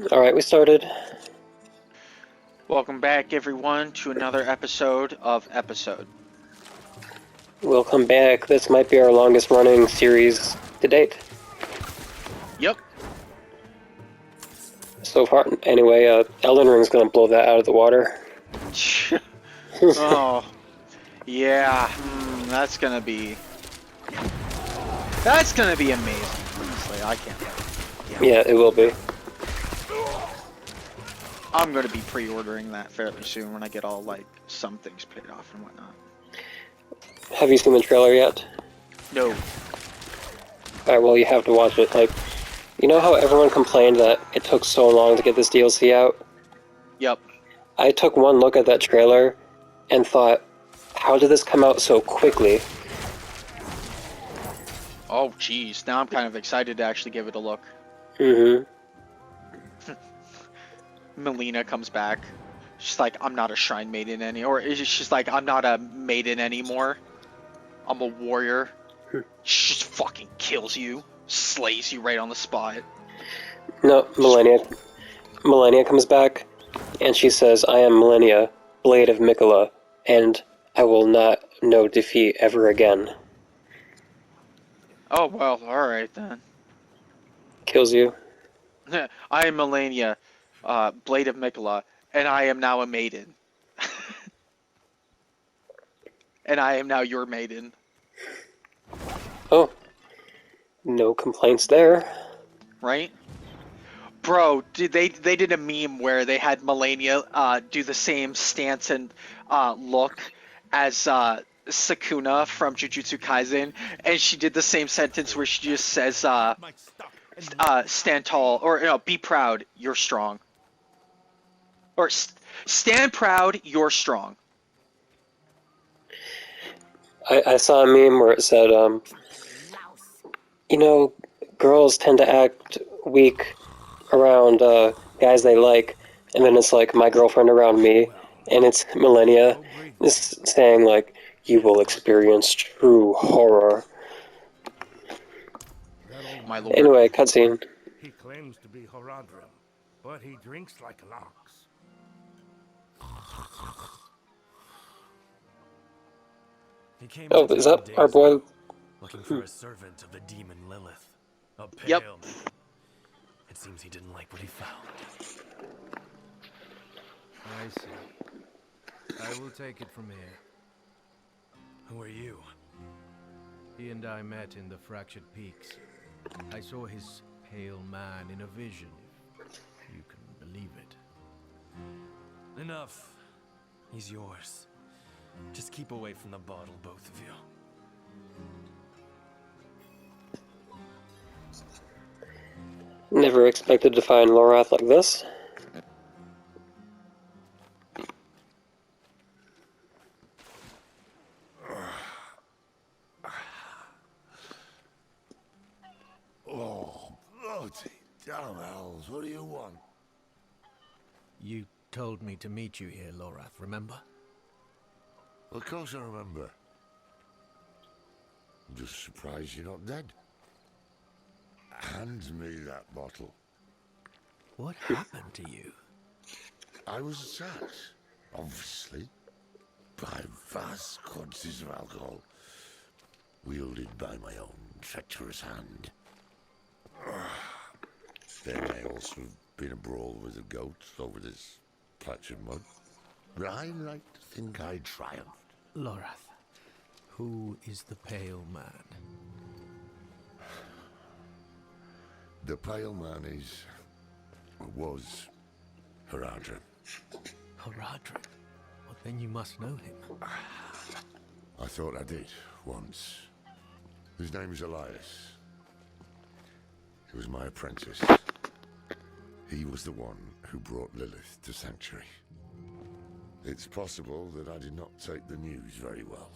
Alright, we started. Welcome back, everyone, to another episode of Episode. Welcome back. This might be our longest running series to date. Yep. So far, anyway, Elden Ring's gonna blow that out of the water. Oh, yeah. That's gonna be amazing. Honestly, I can't wait. Yeah, it will be. I'm gonna be pre-ordering that fairly soon when I get all some things paid off and whatnot. Have you seen the trailer yet? No. Alright, well, you have to watch it. You know how everyone complained that it took so long to get this DLC out? Yep. I took one look at that trailer and thought, how did this come out so quickly? Oh, jeez. Now I'm kind of excited to actually give it a look. Mm-hmm. Melina comes back. She's like, I'm not a shrine maiden anymore. Or she's like, I'm not a maiden anymore. I'm a warrior. She just fucking kills you. Slays you right on the spot. No, Millennia comes back, and she says, I am Millennia, Blade of Mikola, and I will not know defeat ever again. Oh, well, alright then. Kills you. I am Melania, Blade of Mikola, and I am now a maiden. And I am now your maiden. Oh. No complaints there. Right? Bro, they did a meme where they had Melania do the same stance and look as Sakuna from Jujutsu Kaisen, and she did the same sentence where she just says, stand tall, or no, be proud, you're strong. Or stand proud, you're strong. I saw a meme where it said, girls tend to act weak around guys they like, and then it's like my girlfriend around me, and it's Millennia just saying like, you will experience true horror. My lord. Anyway, cutscene. He claims to be Horadrim, but he drinks like an ox. Oh, is that our boy? Looking for a servant of the demon Lilith. A pale Yep. man. It seems he didn't like what he found. I see. I will take it from here. Who are you? He and I met in the Fractured Peaks. I saw his pale man in a vision, if you can believe it. Enough. He's yours. Just keep away from the bottle, both of you. Never expected to find Lorath like this. Oh, bloody damn hells, what do you want? You told me to meet you here, Lorath, remember? Of course I remember. I'm just surprised you're not dead. Hand me that bottle. What happened to you? I was attacked, obviously, by vast quantities of alcohol, wielded by my own treacherous hand. There may also have been a brawl with the goats over this patch of mud, but I like to think I triumphed. Lorath, who is the Pale Man? The Pale Man is, or was, Horadrim. Horadrim? Well, then you must know him. I thought I did, once. His name's Elias. He was my apprentice. He was the one who brought Lilith to Sanctuary. It's possible that I did not take the news very well.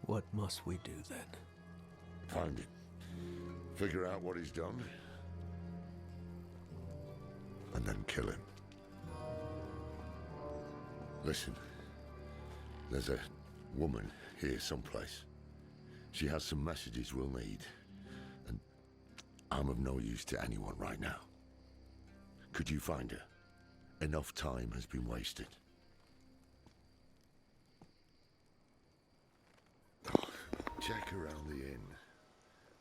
What must we do then? Find him. Figure out what he's done. And then kill him. Listen. There's a woman here someplace. She has some messages we'll need. And I'm of no use to anyone right now. Could you find her? Enough time has been wasted. Check around the inn.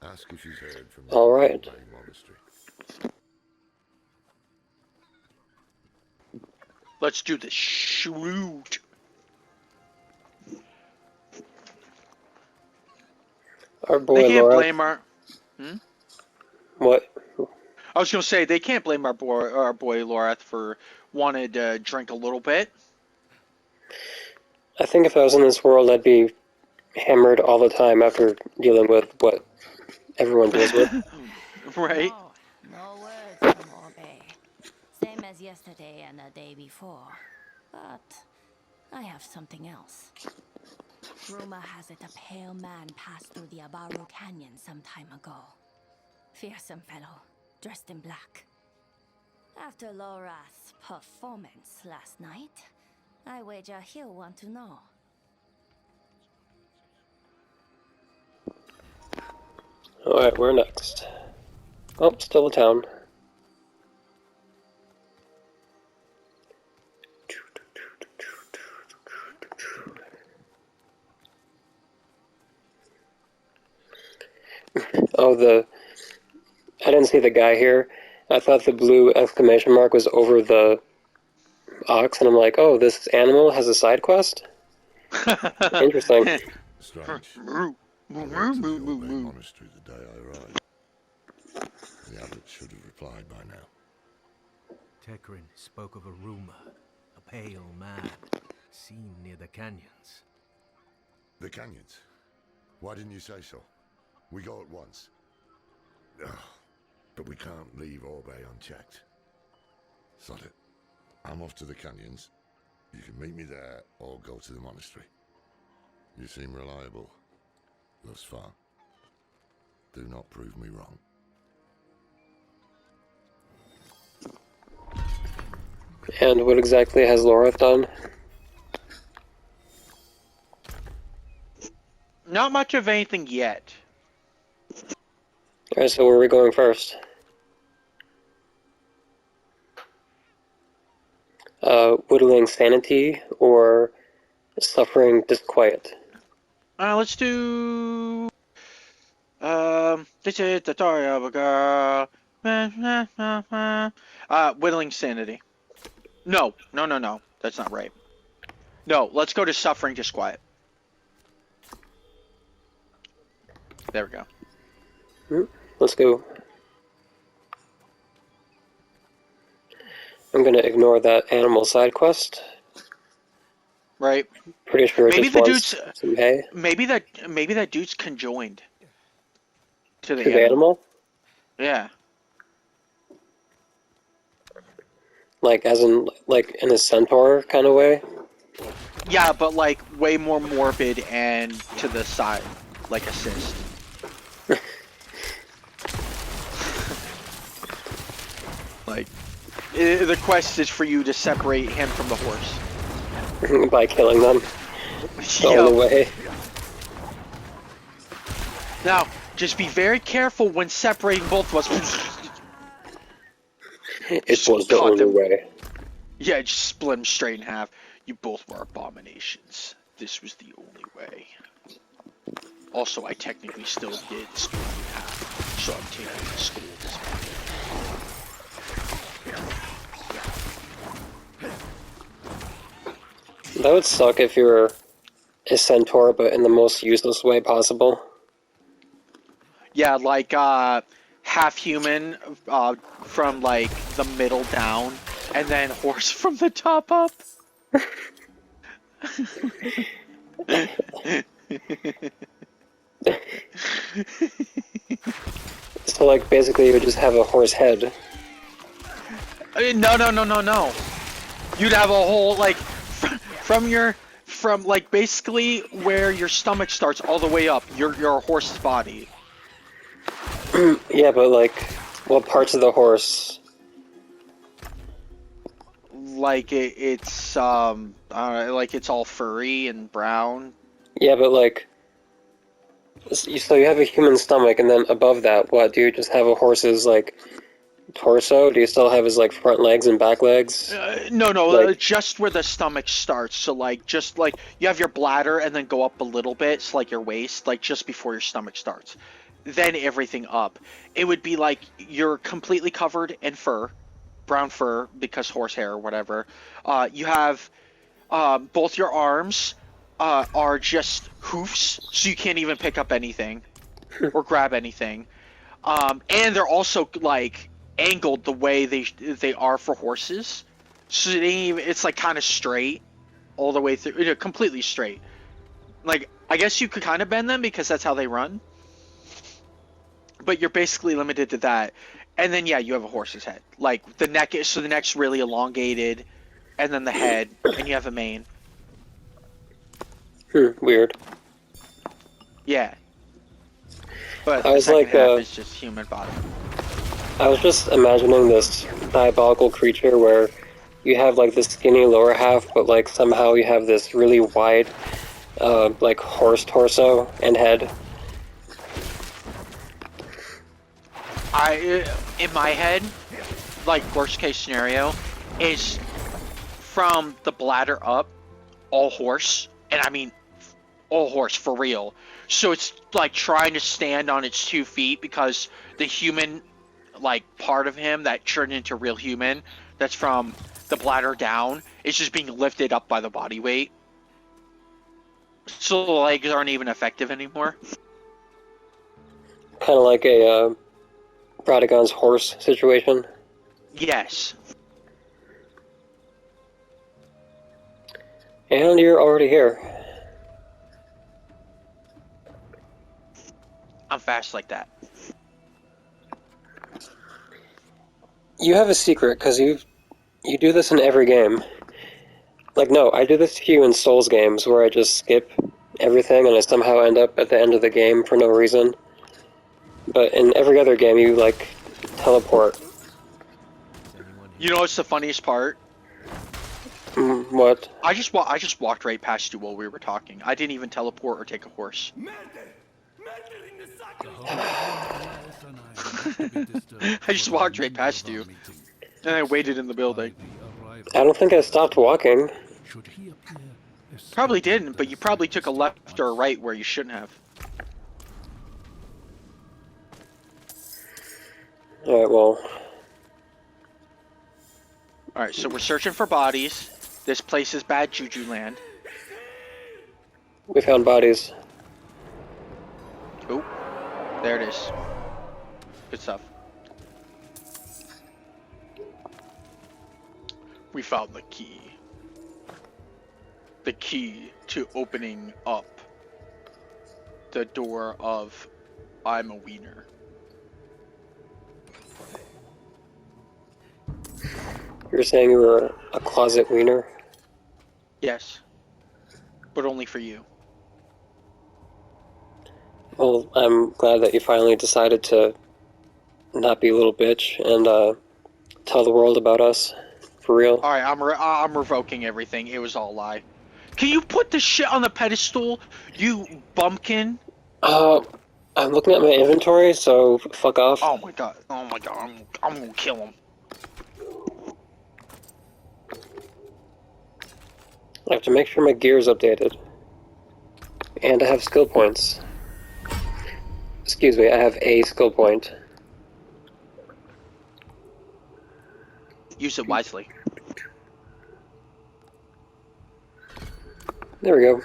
Ask if she's heard from the All right. main monastery. Let's do this. Shoot. Our They boy can't Laura. blame our. What? I was gonna say they can't blame our boy Lorath for wanting to drink a little bit. I think if I was in this world, I'd be hammered all the time after dealing with what everyone deals with. Right. No, no words from Orbe. Same as yesterday and the day before. But I have something else. Rumor has it a pale man passed through the Abaru Canyon some time ago. Fearsome fellow, dressed in black. After Lorath's performance last night, I wager he'll want to know. Alright, where next? Oh, still a town. Oh, I didn't see the guy here. I thought the blue exclamation mark was over the ox, and I'm like, oh, this animal has a side quest? Interesting. Strange. I went to the old main monastery the day I arrived. The abbot should have replied by now. Tekrin spoke of a rumor, a pale man, seen near the canyons. The canyons? Why didn't you say so? We go at once. Ugh, but we can't leave Orbe unchecked. Sod it. I'm off to the canyons. You can meet me there or go to the monastery. You seem reliable thus far. Do not prove me wrong. And what exactly has Lorath done? Not much of anything yet. Alright, so where are we going first? Whittling sanity or suffering disquiet? Let's do. This is the story of a girl. Whittling sanity. No. That's not right. No, let's go to suffering disquiet. There we go. Let's go. I'm gonna ignore that animal side quest. Right. Pretty sure it Maybe just the wants dude's. some hay. Maybe that dude's conjoined to the To the animal? Yeah. Like, as in, like, in a centaur kind of way? Yeah, but like way more morbid and to the side, like a cyst. Like, the quest is for you to separate him from the horse. By killing them. The only way. Now, just be very careful when separating both of us. It was the cut only them. way. Yeah, just split them straight in half. You both were abominations. This was the only way. Also, I technically still did split you in half, so I'm taking the school this That would suck if you were a centaur, but in the most useless way possible. Yeah, like half human from like the middle down, and then horse from the top up. So, like, basically you would just have a horse head. No. You'd have a whole like from like basically where your stomach starts all the way up. Your horse's body. Yeah, but, like, what parts of the horse? Like it's like it's all furry and brown. Yeah, but, like, so you have a human stomach, and then above that, what, do you just have a horse's, like, torso? Do you still have his like front legs and back legs? No, Like, just where the stomach starts. So like, just like you have your bladder and then go up a little bit, so like your waist, like just before your stomach starts. Then everything up. It would be like you're completely covered in fur, brown fur because horsehair or whatever. You have both your arms are just hoofs, so you can't even pick up anything or grab anything. And they're also like angled the way they are for horses, so it's like kind of straight all the way through, completely straight. Like I guess you could kind of bend them because that's how they run, but you're basically limited to that. And then yeah, you have a horse's head. Like the neck's really elongated, and then the head, and you have a mane. weird. Yeah, but I the was second like, half is just human body. I was just imagining this diabolical creature where you have like this skinny lower half, but like somehow you have this really wide, like horse torso and head. In my head, like worst case scenario, is from the bladder up, all horse, and I mean all horse for real. So it's like trying to stand on its 2 feet because the human, like part of him that turned into real human, that's from the bladder down, is just being lifted up by the body weight. So the legs aren't even effective anymore. Kind of like a Radagon's horse situation. Yes. And you're already here. I'm fast like that. You have a secret, because you do this in every game. Like, no, I do this to you in Souls games, where I just skip everything and I somehow end up at the end of the game for no reason. But in every other game, you, like, teleport. You know what's the funniest part? What? I just walked right past you while we were talking. I didn't even teleport or take a horse. I just walked right past you, and I waited in the building. I don't think I stopped walking. Probably didn't, but you probably took a left or a right where you shouldn't have. Alright, well... Alright, so we're searching for bodies. This place is bad juju land. We found bodies. Oh, there it is. Good stuff. We found the key. The key to opening up the door of I'm a wiener. You're saying you were a closet wiener? Yes. But only for you. Well, I'm glad that you finally decided to not be a little bitch and tell the world about us. For real. Alright, I'm revoking everything. It was all a lie. Can you put the shit on the pedestal, you bumpkin? I'm looking at my inventory, so fuck off. Oh my god. I'm gonna kill him. I have to make sure my gear's updated. And I have skill points. Excuse me, I have a skill point. Use it wisely. There we go.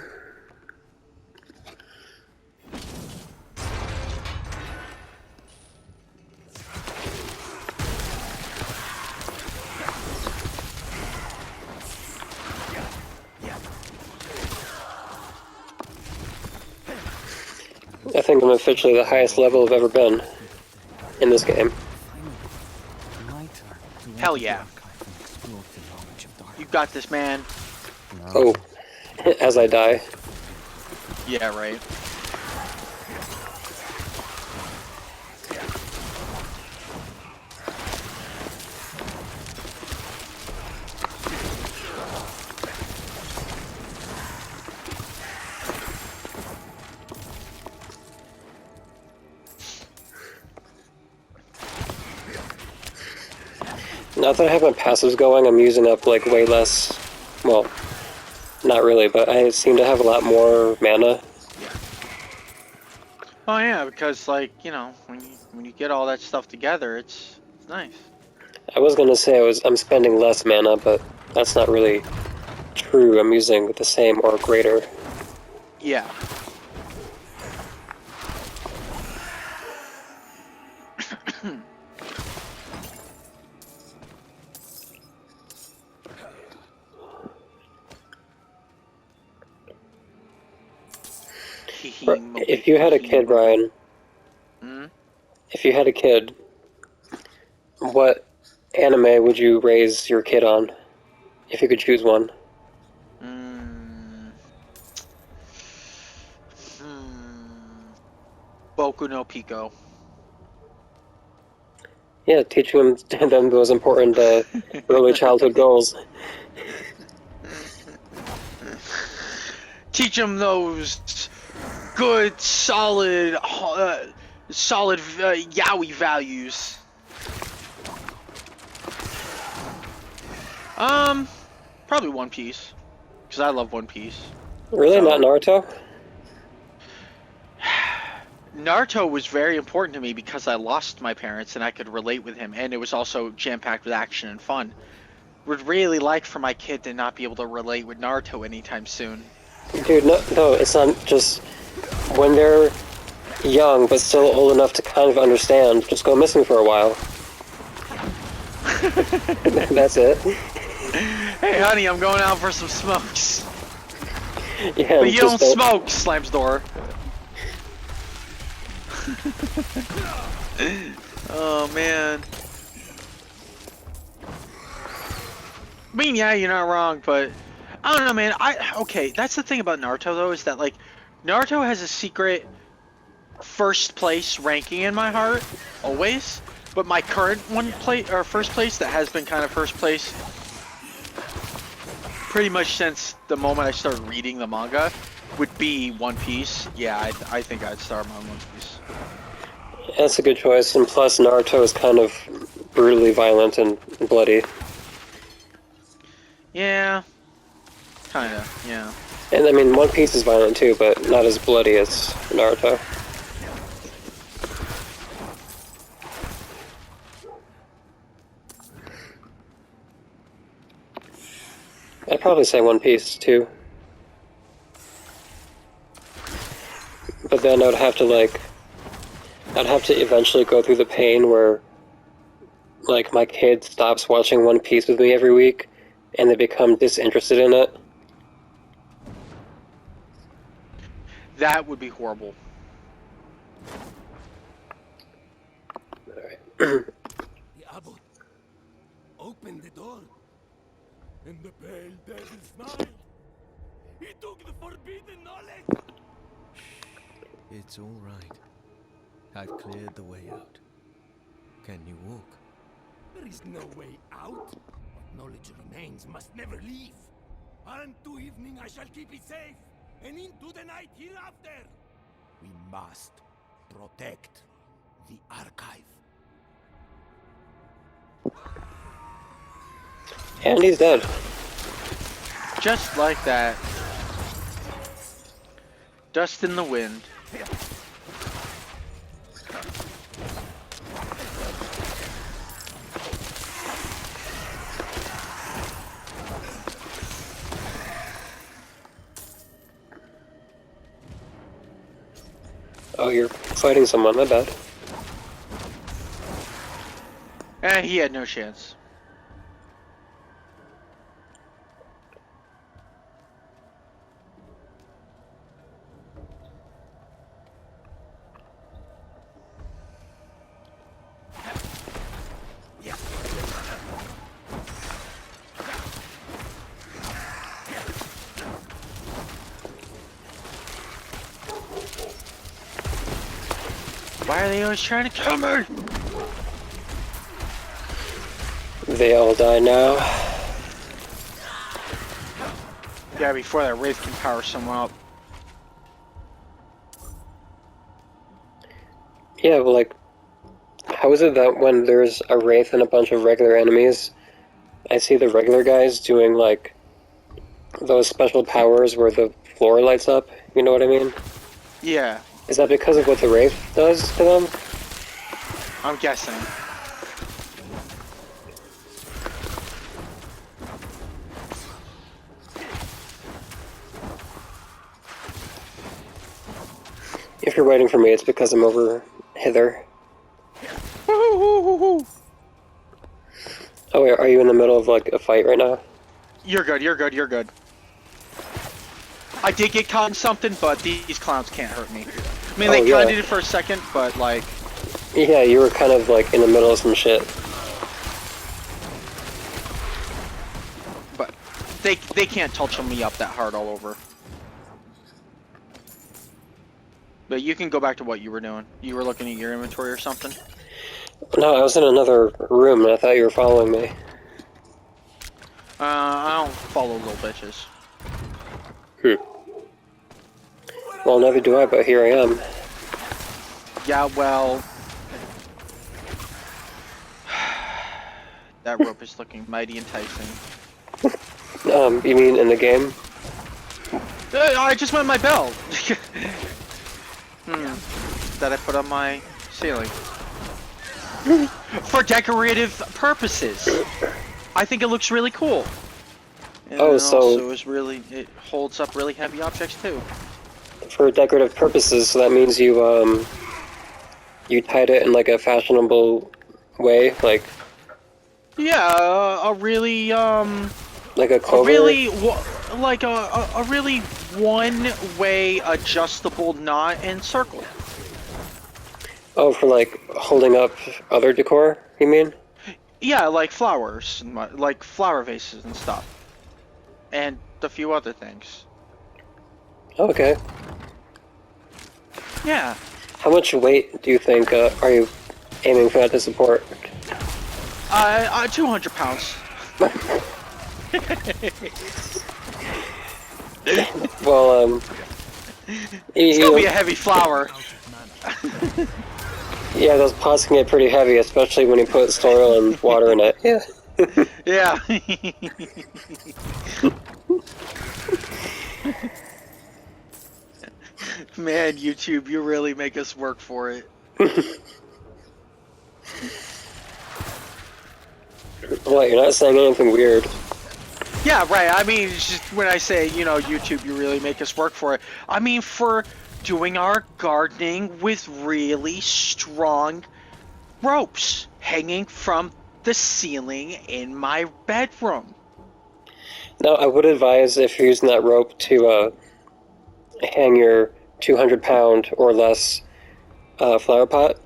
I think I'm officially the highest level I've ever been in this game. Hell yeah. You got this, man. Oh, as I die. Yeah, right. Now that I have my passives going, I'm using up like way less. Well, not really, but I seem to have a lot more mana. Oh yeah, because like when you get all that stuff together, it's nice. I was gonna say I'm spending less mana, but that's not really true. I'm using the same or greater. Yeah. If you had a kid, Ryan, Hmm? if you had a kid, what anime would you raise your kid on? If you could choose one. Mm. Hmm. Boku no Pico. Yeah, teaching them those important early childhood goals. Teach them those good, solid yaoi values. Probably One Piece, because I love One Piece. Really, So not Naruto? Naruto was very important to me because I lost my parents and I could relate with him, and it was also jam-packed with action and fun. Would really like for my kid to not be able to relate with Naruto anytime soon. Dude, no, it's not just when they're young but still old enough to kind of understand. Just go missing for a while. That's it. Hey, honey, I'm going out for some smokes. Yeah, But you don't smoke, slams door. Oh, man. I mean, yeah, you're not wrong, but I don't know, man. Okay, that's the thing about Naruto, though, is that, like, Naruto has a secret first place ranking in my heart, always. But my current first place that has been kind of first place pretty much since the moment I started reading the manga would be One Piece. Yeah, I think I'd start my One Piece. That's a good choice, and plus Naruto is kind of brutally violent and bloody. Yeah, kinda, yeah. And I mean, One Piece is violent too, but not as bloody as Naruto. I'd probably say One Piece too. But then I'd have to eventually go through the pain where, like, my kid stops watching One Piece with me every week, and they become disinterested in it. That would be horrible. Diablo, open the door. And the pale devil smiled. He took the forbidden knowledge. It's all right. I've cleared the way out. Can you walk? There is no way out. What knowledge remains must never leave. Unto evening I shall keep it safe, and into the night hereafter. We must protect the archive. And he's dead. Just like that. Dust in the wind. Oh, you're fighting someone, my bad. He had no chance. Why are they always trying to kill me? They all die now. Yeah, before that Wraith can power someone up. Yeah, well, like, How is it that when there's a wraith and a bunch of regular enemies, I see the regular guys doing like those special powers where the floor lights up? You know what I mean? Yeah, Is that because of what the wraith does to them? I'm guessing. If you're waiting for me, it's because I'm over hither. Woo-hoo-hoo-hoo-hoo. Oh wait, are you in the middle of like a fight right now? You're good, you're good, you're good. I did get caught in something, but these clowns can't hurt me. I mean, Oh, they yeah. kinda did it for a second, but like... Yeah, you were kind of like in the middle of some shit. But they can't touch me up that hard all over. But you can go back to what you were doing. You were looking at your inventory or something? No, I was in another room and I thought you were following me. I don't follow little bitches. Well, neither do I, but here I am. Yeah, well... that rope is looking mighty enticing. You mean in the game? I just went my belt! That I put on my ceiling. For decorative purposes! I think it looks really cool. And Oh, it so- also is really... it holds up really heavy objects too. For decorative purposes, so that means you, you tied it in like a fashionable way, like Yeah, a really, a a clover? really, like a really one-way adjustable knot and circle. Oh, for like holding up other decor, you mean? Yeah, like flowers, like flower vases and stuff. And a few other things. Oh, okay. Yeah. How much weight do you think are you aiming for that to support? 200 pounds. Well, It's gonna be a heavy flower. yeah, those pots can get pretty heavy, especially when you put soil and water in it. Yeah. Yeah. Man, YouTube, you really make us work for it. What, you're not saying anything weird? Yeah, right. I mean, it's just when I say, you know, YouTube, you really make us work for it. I mean, for doing our gardening with really strong ropes hanging from the ceiling in my bedroom. No, I would advise if you're using that rope to hang your 200-pound or less flower pot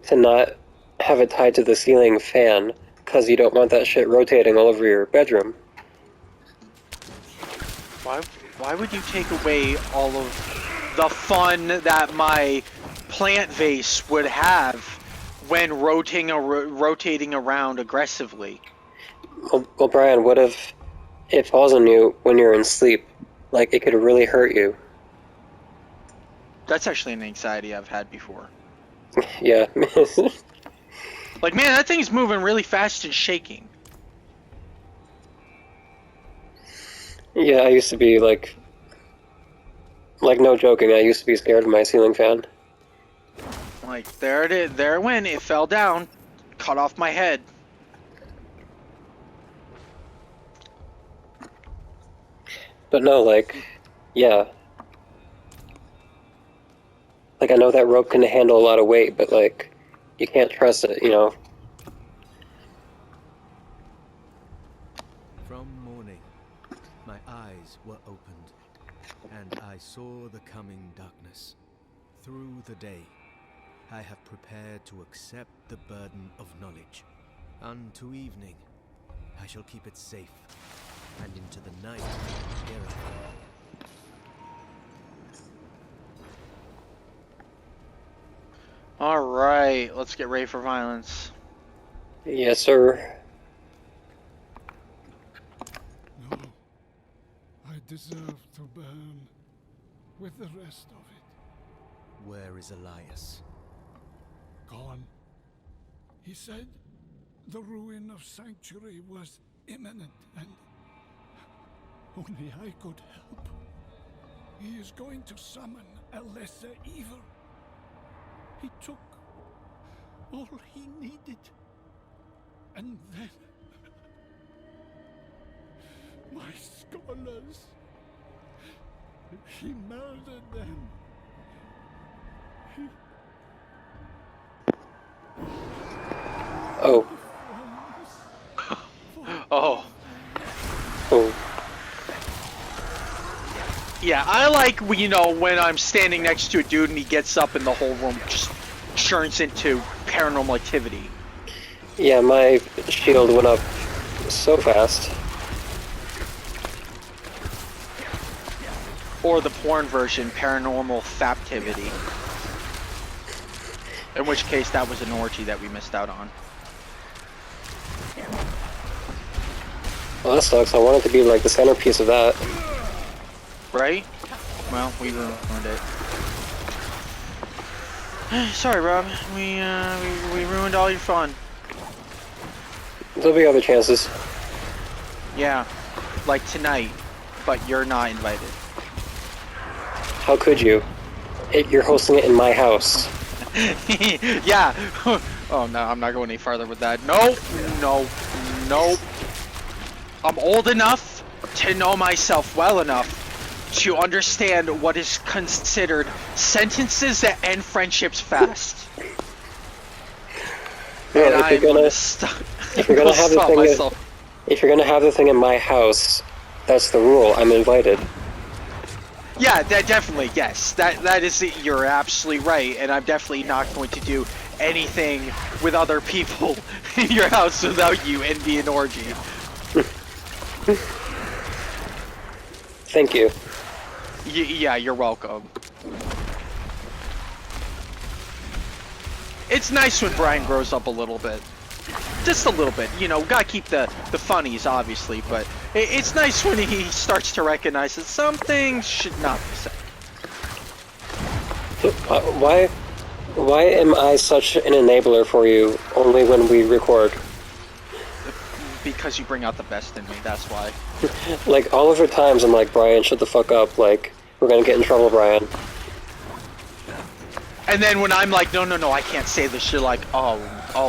to not have it tied to the ceiling fan, because you don't want that shit rotating all over your bedroom. Why would you take away all of the fun that my plant vase would have when rotating around aggressively? Well, Brian, what if it falls on you when you're in sleep? Like, it could really hurt you. That's actually an anxiety I've had before. Yeah. Like, man, that thing's moving really fast and shaking. Yeah, I used to be, like, no joking, I used to be scared of my ceiling fan. Like, there it is. There it went. It fell down. Cut off my head. But no, like, yeah. Like, I know that rope can handle a lot of weight, but, like, you can't trust it, you know? From morning, my eyes were opened, and I saw the coming darkness. Through the day, I have prepared to accept the burden of knowledge. Unto evening, I shall keep it safe, and into the night, hereafter. Alright, let's get ready for violence. Yes, sir. No. I deserve to burn with the rest of it. Where is Elias? Gone. He said the ruin of Sanctuary was imminent and only I could help. He is going to summon a lesser evil. He took all he needed. And then my scholars, he murdered them. Oh. Oh. Oh. Yeah, I like, you know, when I'm standing next to a dude and he gets up and the whole room just churns into paranormal activity. Yeah, my shield went up so fast. Or the porn version, paranormal faptivity. In which case, that was an orgy that we missed out on. Well, that sucks. I want it to be like the centerpiece of that. Right? Well, we ruined it. Sorry, Rob. We ruined all your fun. There'll be other chances. Yeah, like tonight, but you're not invited. How could you? You're hosting it in my house. Yeah. Oh no, I'm not going any farther with that. Nope. No. Nope. I'm old enough to know myself well enough to understand what is considered sentences that end friendships fast. No, And if I'm you're gonna if you're gonna have the thing in my house, that's the rule. I'm invited. Yeah, that definitely, yes. That is it. You're absolutely right, and I'm definitely not going to do anything with other people in your house without you and be an orgy. Thank you. Yeah, you're welcome. It's nice when Brian grows up a little bit. Just a little bit, you know, gotta keep the funnies, obviously, but it's nice when he starts to recognize that some things should not be said. Why am I such an enabler for you only when we record? Because you bring out the best in me, that's why. Like, all of the times I'm like, Brian, shut the fuck up, like, we're gonna get in trouble, Brian. And then when I'm like, no, I can't say this, you're like, oh,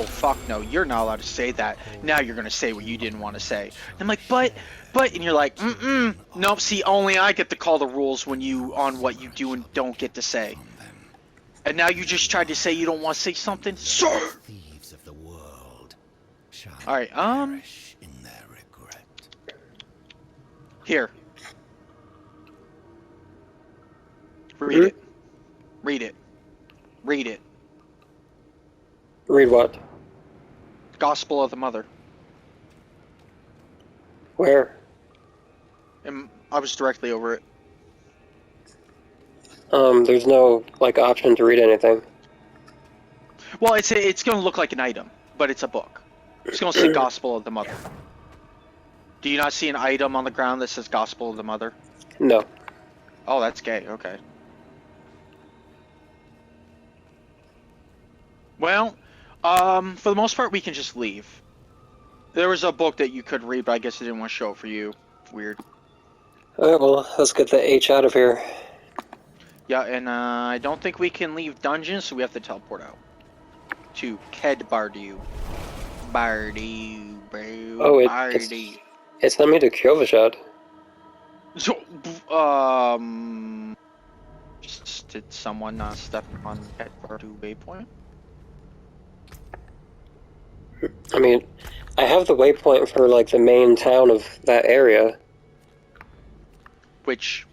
fuck no, you're not allowed to say that. Now you're gonna say what you didn't want to say. And I'm like, but, and you're like, nope, see, only I get to call the rules when on what you do and don't get to say. And now you just tried to say you don't want to say something? Sir! Thieves of the world shall Alright, perish in their regret. Here. Read it. Read it. Read it. Read what? Gospel of the Mother. Where? And I was directly over it. There's no, like, option to read anything. Well, it's going to look like an item, but it's a book. It's going to say Gospel of the Mother. Do you not see an item on the ground that says Gospel of the Mother? No. Oh, that's gay. Okay. Well, for the most part, we can just leave. There was a book that you could read, but I guess I didn't want to show it for you. Weird. Alright, well, let's get the H out of here. Yeah, and I don't think we can leave dungeons, so we have to teleport out. To Ked Bardew. Bardew, bro. Oh, Bardew. it's sent me to Kyovashad. So, did someone step on Ked Bardew waypoint? I mean, I have the waypoint for, like, the main town of that area. Which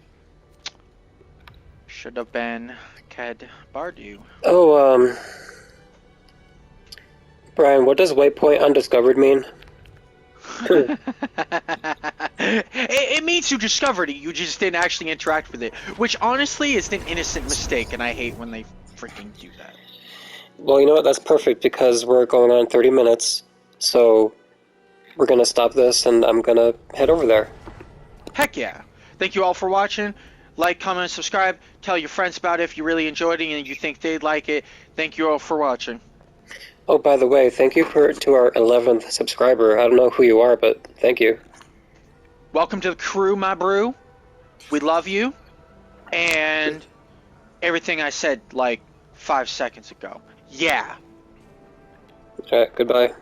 should have been Ked Bardew. Oh, Brian, what does waypoint undiscovered mean? It means you discovered it, you just didn't actually interact with it. Which, honestly, is an innocent mistake, and I hate when they freaking do that. Well, you know what? That's perfect, because we're going on 30 minutes, so we're gonna stop this, and I'm gonna head over there. Heck yeah. Thank you all for watching. Like, comment, and subscribe. Tell your friends about it if you really enjoyed it and you think they'd like it. Thank you all for watching. Oh, by the way, thank you to our 11th subscriber. I don't know who you are, but thank you. Welcome to the crew, my brew. We love you. And everything I said like 5 seconds ago. Yeah. Alright, goodbye.